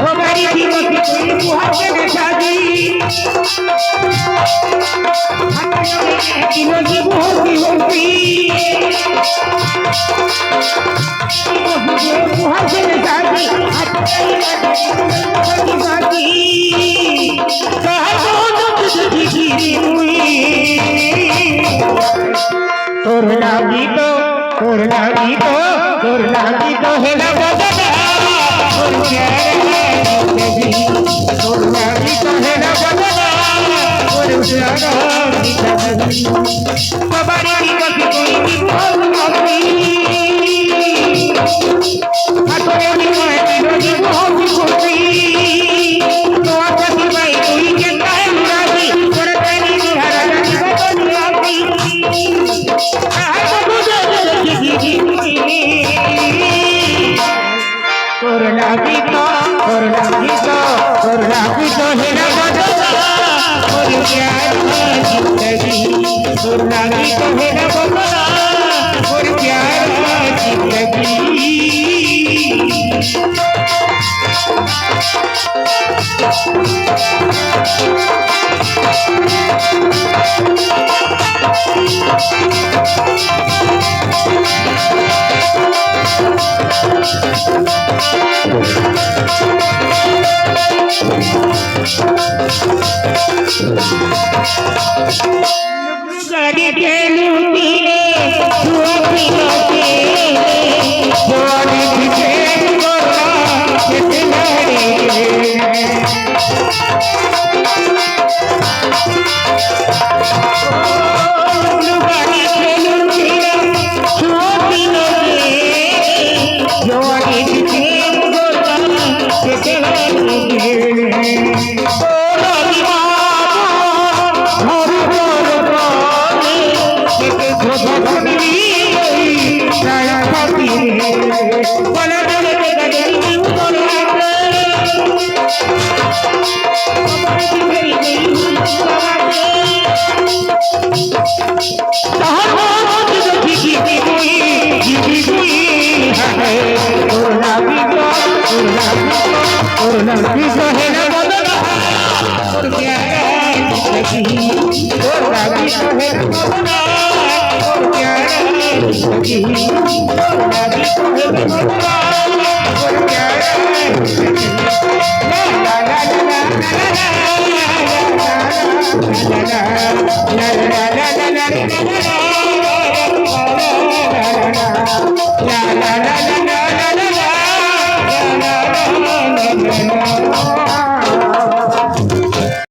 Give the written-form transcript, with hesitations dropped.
हमारी जीवन की कोई मुहावरे में शादी तीनों की मुहावरी होती मुहावरे में शादी शादी कहा तोर लागी तो है ना बदला और प्यार है जिंदगी तोर लागी तो है ना बदला और प्यार है जिंदगी बाबारी की कभी कोई भी बहुत होती हाथों में मैं रोजी बहुत होती तो आपकी भाई कोई कहता है मुरादी और तेरी निहारा नहीं बदलती तोर लागी तो है ना बदला और प्यार है जिंदगी तोर लागी तो है ना बदला और प्यार है जिंदगी गाड़ी के लूटी छुआती लोटे जोड़ी के गोरा कितने गाड़ी के लूटी छुआती लोटे जोड़ी के गोरा कितने और